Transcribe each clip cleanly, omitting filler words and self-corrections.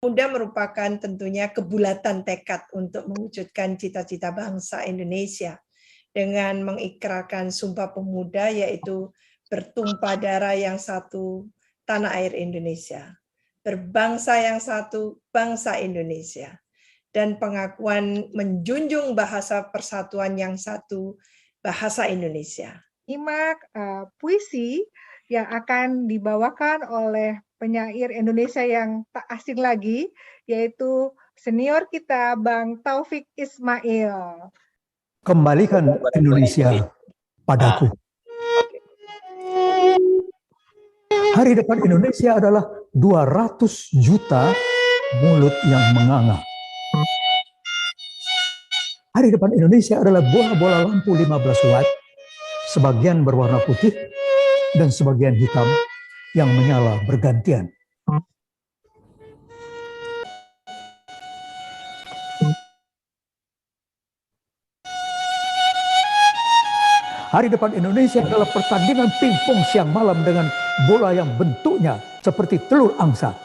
Muda merupakan tentunya kebulatan tekad untuk mewujudkan cita-cita bangsa Indonesia dengan mengikrarkan Sumpah Pemuda, yaitu bertumpah darah yang satu, tanah air Indonesia, berbangsa yang satu, bangsa Indonesia, dan pengakuan menjunjung bahasa persatuan yang satu, bahasa Indonesia. Nyimak puisi yang akan dibawakan oleh penyair Indonesia yang tak asing lagi, yaitu senior kita Bang Taufik Ismail. Kembalikan Indonesia padaku. Hari depan Indonesia adalah 200 juta mulut yang menganga. Hari depan Indonesia adalah bola-bola lampu 15 watt, sebagian berwarna putih dan sebagian hitam yang menyala bergantian. Hari depan Indonesia adalah pertandingan pingpong siang malam dengan bola yang bentuknya seperti telur angsa.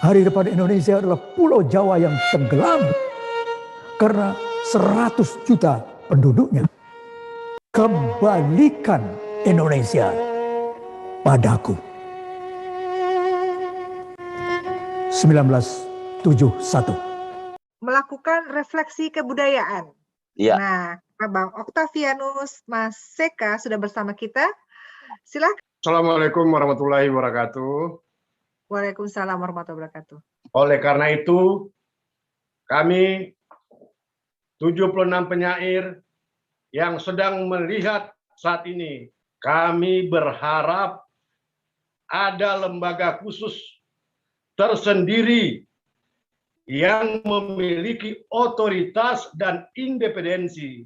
Hari depan Indonesia adalah Pulau Jawa yang tenggelam karena 100 juta penduduknya. Kembalikan Indonesia padaku. 1971. Melakukan refleksi kebudayaan. Iya. Nah, Bang Octavianus Mas Seka sudah bersama kita. Silakan. Assalamualaikum warahmatullahi wabarakatuh. Waalaikumsalam warahmatullahi wabarakatuh. Oleh karena itu, kami 76 penyair yang sedang melihat saat ini, kami berharap ada lembaga khusus tersendiri yang memiliki otoritas dan independensi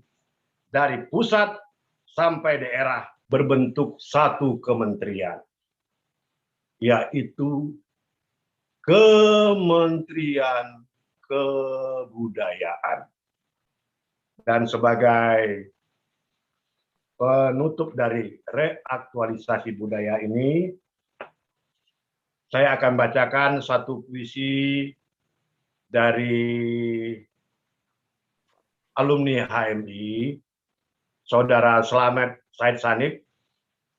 dari pusat sampai daerah berbentuk satu kementerian, yaitu Kementerian Kebudayaan. Dan sebagai penutup dari reaktualisasi budaya ini, saya akan bacakan satu puisi dari alumni HMI, Saudara Slamet Said Sanib.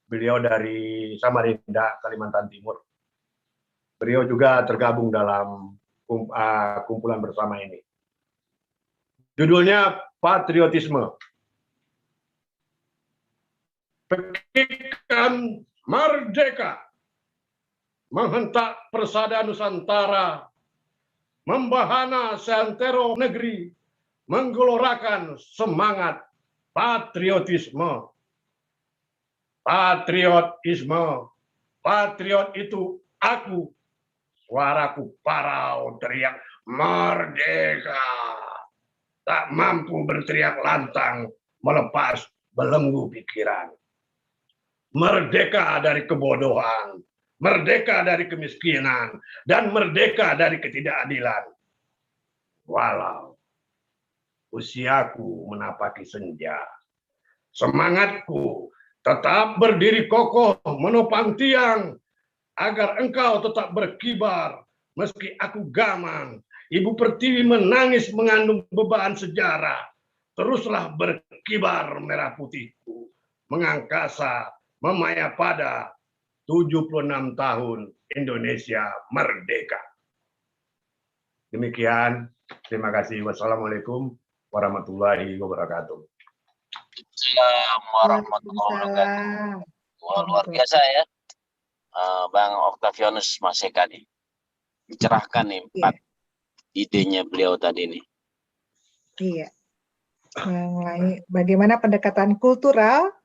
Beliau dari Samarinda, Kalimantan Timur. Beliau juga tergabung dalam kumpulan bersama ini. Judulnya Patriotisme. Pekikan merdeka, menghentak persada Nusantara, membahana seantero negeri, menggelorakan semangat patriotisme. Patriotisme, patriot itu aku, suaraku parau teriak merdeka. Tak mampu berteriak lantang melepas belenggu pikiran. Merdeka dari kebodohan, merdeka dari kemiskinan, dan merdeka dari ketidakadilan. Walau usiaku menapaki senja, semangatku tetap berdiri kokoh menopang tiang, agar engkau tetap berkibar meski aku gamang. Ibu Pertiwi menangis mengandung beban sejarah. Teruslah berkibar merah putihku, mengangkasa, memayapada 76 tahun Indonesia merdeka. Demikian, terima kasih. Wassalamualaikum warahmatullahi wabarakatuh. Assalamualaikum warahmatullahi wabarakatuh. Wah, luar biasa ya, Bang Octavianus Mas Seka nih. Dicerahkan nih empat idenya beliau tadi nih. Iya. Mengenai bagaimana pendekatan kultural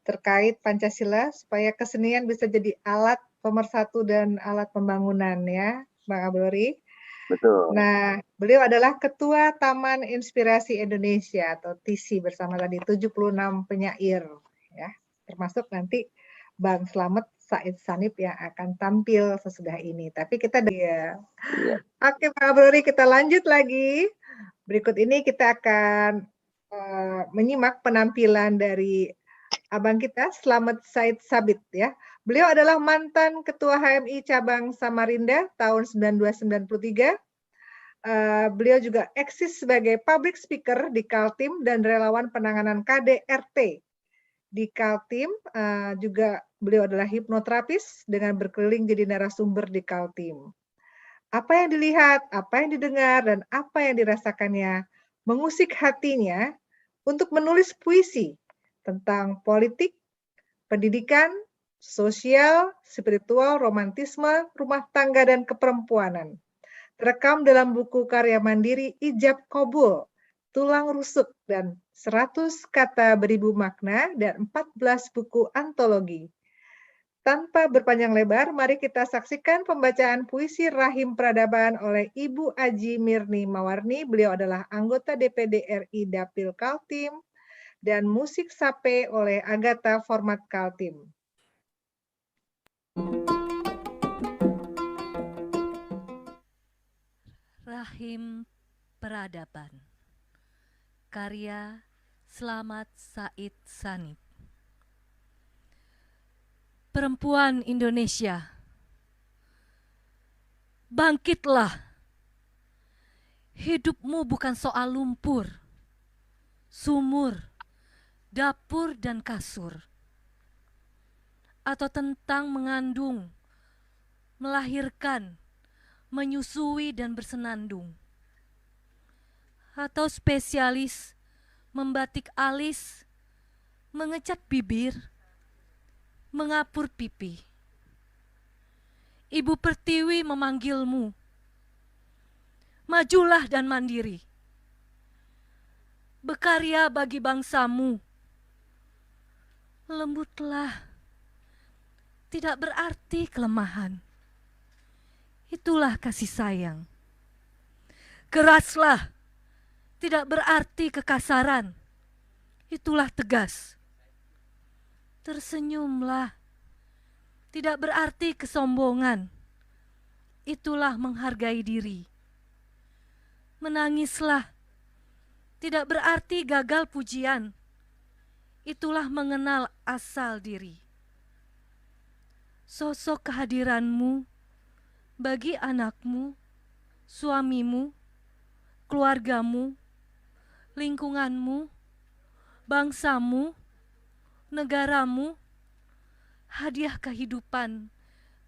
terkait Pancasila supaya kesenian bisa jadi alat pemersatu dan alat pembangunan ya, Bang Abrori. Betul. Nah, beliau adalah Ketua Taman Inspirasi Indonesia atau TISI bersama tadi 76 penyair ya, termasuk nanti Bang Slamet Said Sanib yang akan tampil sesudah ini. Tapi kita ya. Oke, Pak Abrori, kita lanjut lagi. Berikut ini kita akan menyimak penampilan dari abang kita, Slamet Said Sabit ya. Beliau adalah mantan Ketua HMI Cabang Samarinda tahun 1993. Beliau juga eksis sebagai public speaker di Kaltim dan relawan penanganan KDRT. Di Kaltim juga beliau adalah hipnoterapis dengan berkeliling jadi narasumber di Kaltim. Apa yang dilihat, apa yang didengar, dan apa yang dirasakannya mengusik hatinya untuk menulis puisi tentang politik, pendidikan, sosial, spiritual, romantisme, rumah tangga, dan keperempuanan. Terekam dalam buku karya mandiri Ijab Kobul, Tulang Rusuk, dan 100 Kata Beribu Makna, dan 14 buku antologi. Tanpa berpanjang lebar, mari kita saksikan pembacaan puisi Rahim Peradaban oleh Ibu Aji Mirni Mawarni. Beliau adalah anggota DPD RI Dapil Kaltim, dan musik Sape oleh Agatha Format Kaltim. Rahim Peradaban, karya Slamet Said Sanip. Perempuan Indonesia, bangkitlah. Hidupmu bukan soal lumpur, sumur, dapur, dan kasur, atau tentang mengandung, melahirkan, menyusui, dan bersenandung, atau spesialis membatik alis, mengecat bibir, mengapur pipi. Ibu Pertiwi memanggilmu, majulah dan mandiri, berkarya bagi bangsamu. Lembutlah, tidak berarti kelemahan. Itulah kasih sayang. Keraslah, tidak berarti kekasaran. Itulah tegas. Tersenyumlah, tidak berarti kesombongan. Itulah menghargai diri. Menangislah, tidak berarti gagal pujian. Itulah mengenal asal diri. Sosok kehadiranmu bagi anakmu, suamimu, keluargamu, lingkunganmu, bangsamu, negaramu, hadiah kehidupan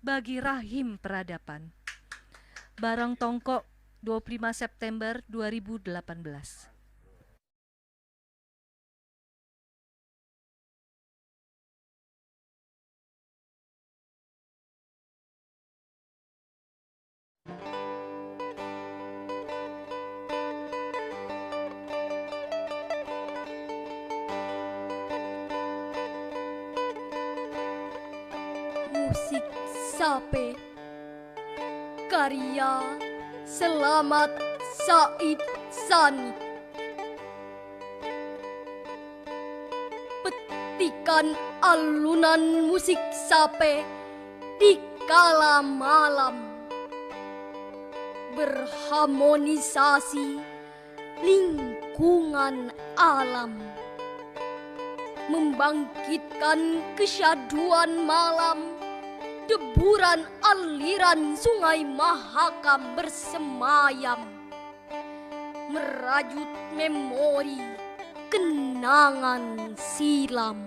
bagi rahim peradaban. Barang Tongkok, 25 September 2018. Musik Sape, karya Slamet Said Sanip. Petikan alunan musik Sape di kala malam, berharmonisasi lingkungan alam, membangkitkan kesyaduan malam, deburan aliran sungai Mahakam bersemayam, merajut memori kenangan silam.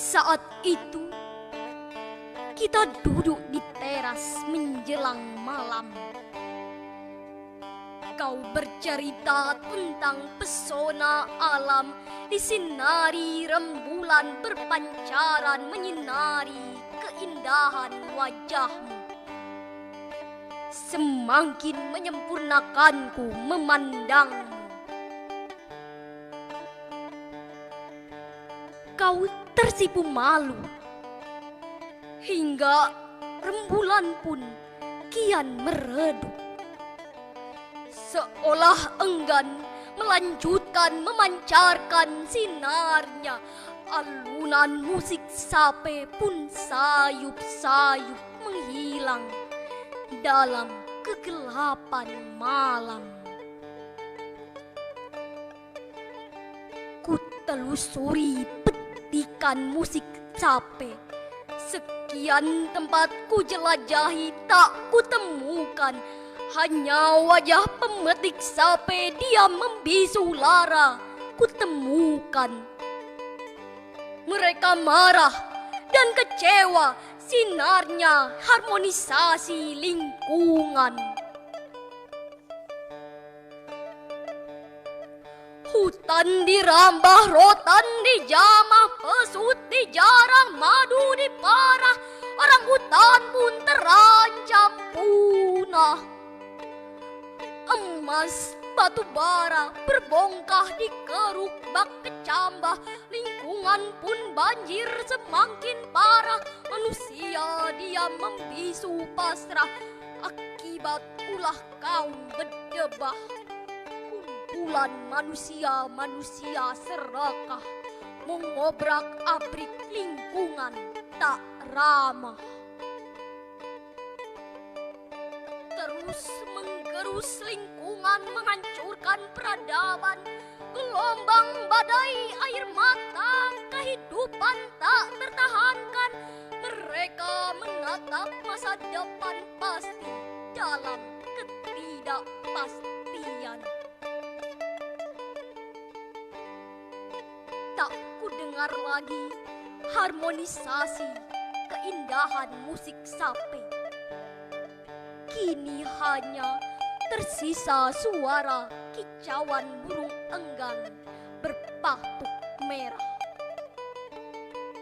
Saat itu kita duduk di teras menjelang malam. Kau bercerita tentang pesona alam, disinari rembulan berpancaran menyinari keindahan wajahmu. Semakin menyempurnakanku memandangmu. Kau tersipu malu, hingga rembulan pun kian meredup. Seolah enggan melanjutkan memancarkan sinarnya, alunan musik Sape pun sayup-sayup menghilang dalam kegelapan malam. Ku telusuri petikan musik sape. Sekian tempat ku jelajahi tak ku temukan. Hanya wajah pemetik sape diam membisu lara ku temukan. Mereka marah dan kecewa, sinarnya harmonisasi lingkungan. Hutan dirambah, rotan dijamah, pesut dijarah, madu diparah, orang hutan pun terancam punah. Emas batu bara berbongkah di keruk bak kecambah, lingkungan pun banjir semakin parah, manusia diam membisu pasrah, akibat ulah kaum berdebah. Kumpulan manusia-manusia serakah, mengobrak-abrik lingkungan tak ramah. Terus menggerus lingkungan, menghancurkan peradaban. Gelombang badai air mata, kehidupan tak tertahankan. Mereka menatap masa depan pasti dalam ketidakpastian. Tak ku dengar lagi harmonisasi keindahan musik sape. Kini hanya tersisa suara kicauan burung enggang berpatuk merah.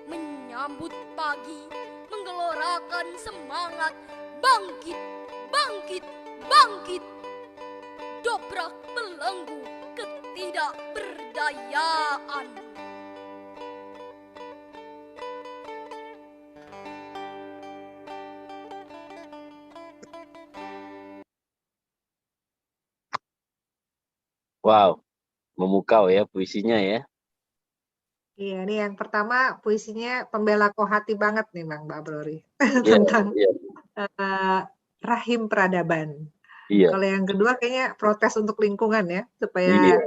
Menyambut pagi, menggelorakan semangat, bangkit, bangkit, bangkit. Dobrak belenggu ketidakberdayaan. Wow, memukau ya puisinya ya. Iya, ini yang pertama puisinya pembela kohati banget nih Bang Mbak Brori. Iya, Tentang iya, rahim peradaban. iya, Kalau yang kedua kayaknya protes untuk lingkungan ya, supaya iya.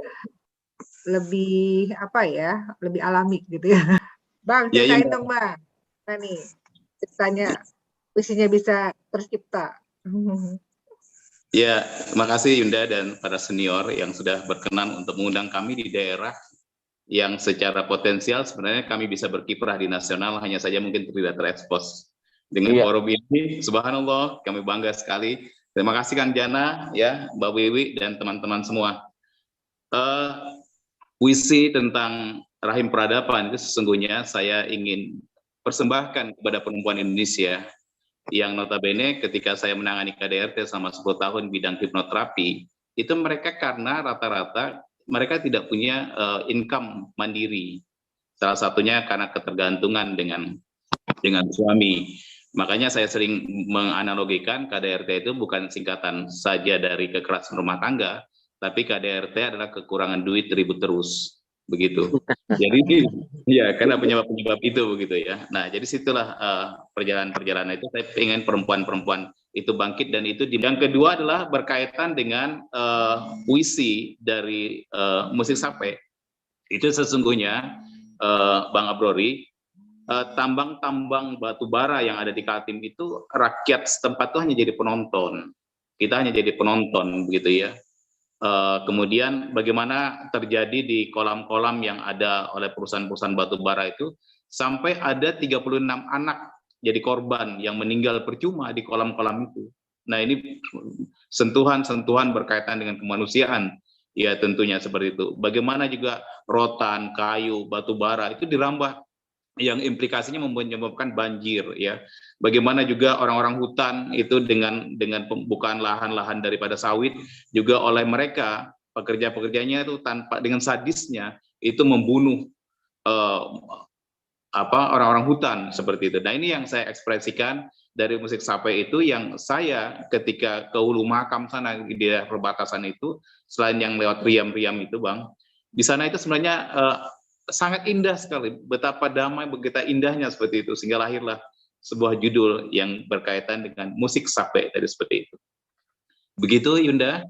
lebih apa ya, lebih alami gitu ya. Bang, Iya, ceritain Yunda. dong Bang. Nah nih, ceritanya puisinya bisa tercipta. Ya, terima kasih Yunda dan para senior yang sudah berkenan untuk mengundang kami di daerah yang secara potensial sebenarnya kami bisa berkiprah di nasional, hanya saja mungkin tidak terekspos. Dengan Iya. forum ini, subhanallah, kami bangga sekali. Terima kasih Kang Jana, ya, Mbak Wiwi, dan teman-teman semua. Puisi tentang rahim peradaban itu sesungguhnya saya ingin persembahkan kepada perempuan Indonesia yang notabene ketika saya menangani KDRT selama 10 tahun bidang hipnoterapi, itu mereka karena rata-rata mereka tidak punya income mandiri. Salah satunya karena ketergantungan dengan suami. Makanya saya sering menganalogikan KDRT itu bukan singkatan saja dari kekerasan rumah tangga, tapi KDRT adalah kekurangan duit ribut terus. Begitu. Jadi ya karena penyebab-penyebab itu begitu ya. Nah, jadi situlah perjalanan-perjalanan itu saya ingin perempuan-perempuan itu bangkit, dan itu yang kedua adalah berkaitan dengan puisi dari musik sape. Itu sesungguhnya Bang Abrori, tambang-tambang batu bara yang ada di Kaltim itu rakyat setempat itu hanya jadi penonton. Kita hanya jadi penonton begitu ya. Kemudian bagaimana terjadi di kolam-kolam yang ada oleh perusahaan-perusahaan batu bara itu, sampai ada 36 anak jadi korban yang meninggal percuma di kolam-kolam itu. Nah, ini sentuhan-sentuhan berkaitan dengan kemanusiaan, ya tentunya seperti itu. Bagaimana juga rotan, kayu, batu bara itu dirambah, yang implikasinya menyebabkan banjir, ya. Bagaimana juga orang-orang hutan itu dengan pembukaan lahan-lahan daripada sawit juga oleh mereka pekerja-pekerjanya itu tanpa dengan sadisnya itu membunuh orang-orang hutan seperti itu. Nah, ini yang saya ekspresikan dari musik sape itu, yang saya ketika ke Hulu Mahakam sana di daerah perbatasan itu, selain yang lewat riam-riam itu Bang, di sana itu sebenarnya sangat indah sekali, betapa damai, begitu indahnya seperti itu, sehingga lahirlah sebuah judul yang berkaitan dengan musik sape tadi seperti itu. Begitu Yunda.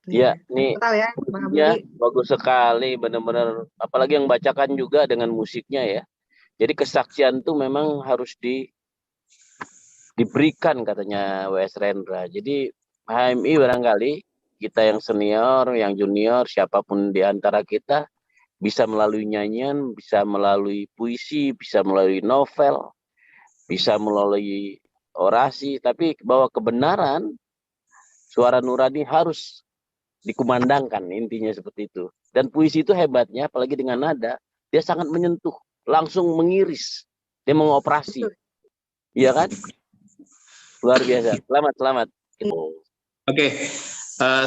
Iya, nih Total ya, Bang ya, Abdi. bagus sekali, benar-benar. Apalagi yang bacakan juga dengan musiknya ya. Jadi kesaksian tuh memang harus diberikan katanya W.S. Rendra. Jadi HMI barangkali kita yang senior, yang junior, siapapun di antara kita bisa melalui nyanyian, bisa melalui puisi, bisa melalui novel, bisa melalui orasi, tapi bahwa kebenaran suara nurani harus dikumandangkan, intinya seperti itu. Dan puisi itu hebatnya, apalagi dengan nada, dia sangat menyentuh, langsung mengiris, dia mengoperasi. Iya kan? Luar biasa. Selamat. Oke,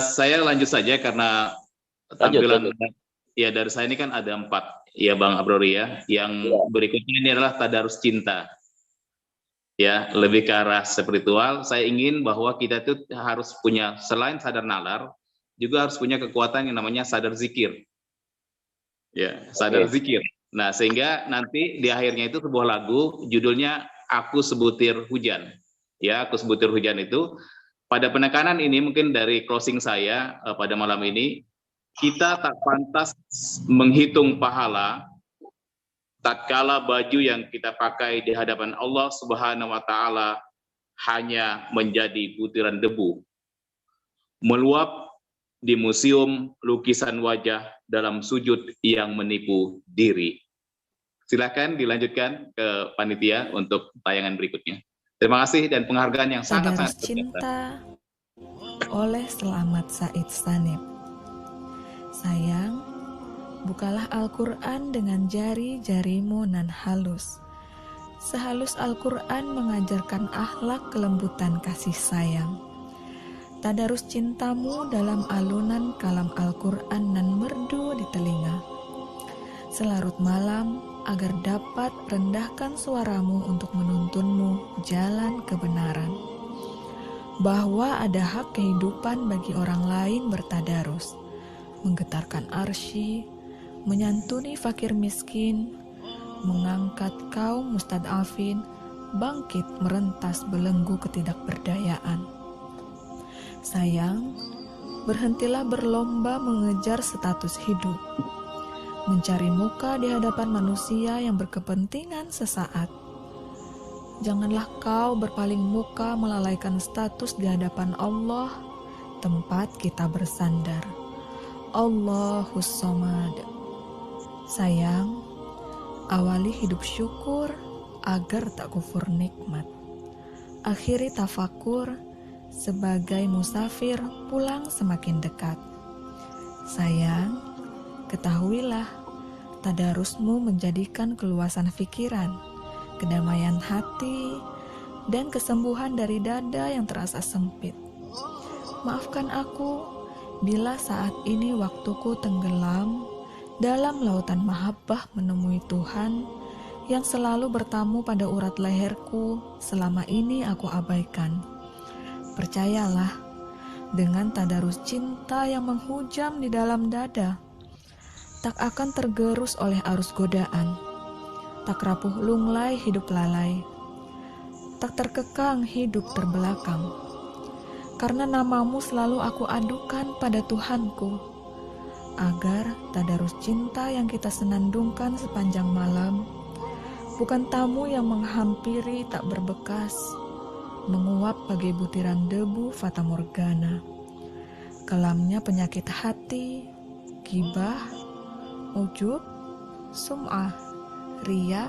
saya lanjut saja karena tampilan ya dari saya ini kan ada 4 ya Bang Abrori ya. Yang berikutnya ini adalah tadarus cinta. Ya, lebih ke arah spiritual. Saya ingin bahwa kita itu harus punya, selain sadar nalar, juga harus punya kekuatan yang namanya sadar zikir. Ya, sadar zikir. Nah, sehingga nanti di akhirnya itu sebuah lagu judulnya Aku Sebutir Hujan. Ya, Aku Sebutir Hujan itu pada penekanan ini mungkin dari closing saya pada malam ini, kita tak pantas menghitung pahala tatkala baju yang kita pakai di hadapan Allah Subhanahu wa taala hanya menjadi butiran debu meluap di museum lukisan wajah dalam sujud yang menipu diri. Silakan dilanjutkan ke panitia untuk tayangan berikutnya. Terima kasih dan penghargaan yang sangat-sangat cinta oleh Selamat Said Sanib. Sayang, bukalah Al-Quran dengan jari-jarimu nan halus. Sehalus Al-Quran mengajarkan akhlak kelembutan kasih sayang. Tadarus cintamu dalam alunan kalam Al-Quran nan merdu di telinga. Selarut malam agar dapat rendahkan suaramu untuk menuntunmu jalan kebenaran. Bahwa ada hak kehidupan bagi orang lain bertadarus, menggetarkan arsy, menyantuni fakir miskin, mengangkat kaum mustad'afin, bangkit merentas belenggu ketidakberdayaan. Sayang, berhentilah berlomba mengejar status hidup, mencari muka di hadapan manusia yang berkepentingan sesaat. Janganlah kau berpaling muka melalaikan status di hadapan Allah, tempat kita bersandar. Allahus Somad. Sayang, awali hidup syukur agar tak kufur nikmat. Akhiri tafakur sebagai musafir pulang semakin dekat. Sayang, ketahuilah tadarusmu menjadikan keluasan pikiran, kedamaian hati, dan kesembuhan dari dada yang terasa sempit. Maafkan aku bila saat ini waktuku tenggelam dalam lautan mahabbah menemui Tuhan yang selalu bertamu pada urat leherku selama ini aku abaikan. Percayalah, dengan tadarus cinta yang menghujam di dalam dada, tak akan tergerus oleh arus godaan, tak rapuh lunglai hidup lalai, tak terkekang hidup terbelakang. Karena namamu selalu aku adukan pada Tuhanku, agar tadarus cinta yang kita senandungkan sepanjang malam bukan tamu yang menghampiri tak berbekas, menguap bagai butiran debu fata morgana. Kelamnya penyakit hati, gibah, ujub, sum'ah, riya,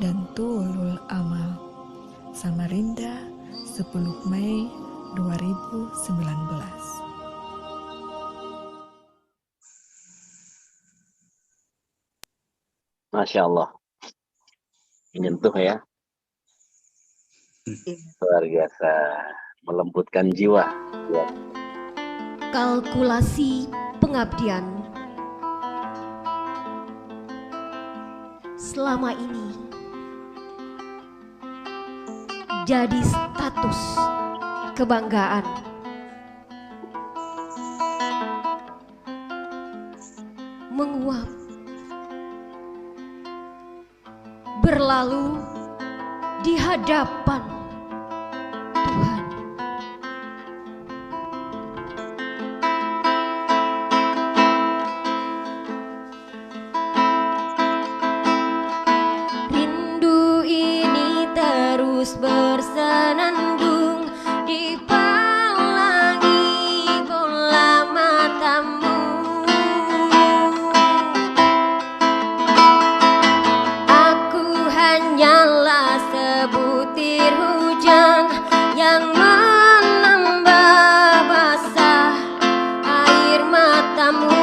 dan tulul amal. Samarinda, 10 Mei 2019. Masya Allah, menyentuh ya, luar biasa, melembutkan jiwa. Ya. Kalkulasi pengabdian. Selama ini jadi status kebanggaan. Menguap, berlalu di hadapan Tuhan. terus bersenandung di pelangi bola matamu. Aku hanyalah sebutir hujan yang menambah basah air matamu.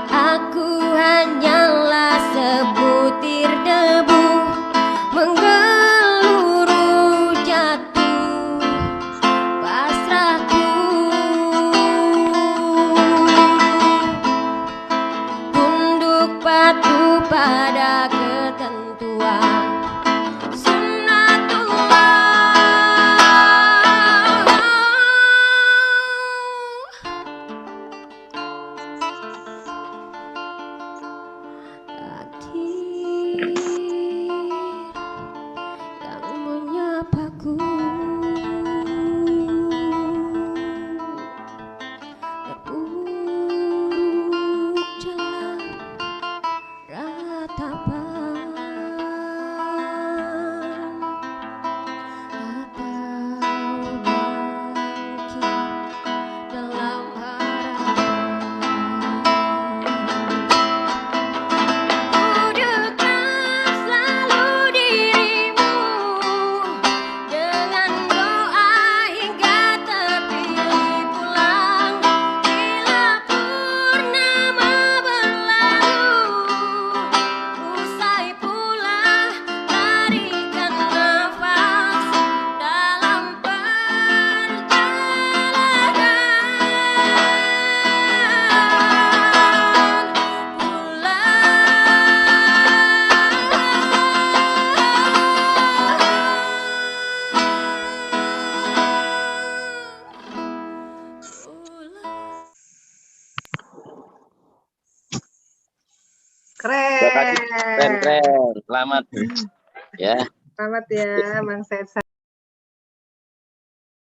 Aku hanyalah sebutir debu menggeluruh jatuh pasrahku. Tunduk patuh pada ketentuan sunnatullah. Takdir yang menyapaku, terpuruk jalan ratapan, atau bangkit dalam harapan. Ku dekat selalu dirimu dengan doa hingga terpilih pulang. Bila purnama berlalu, usai pula tarikan nafas dalam Terima kasih. Keren. Keren. Selamat. Ya. Selamat ya Bang Said.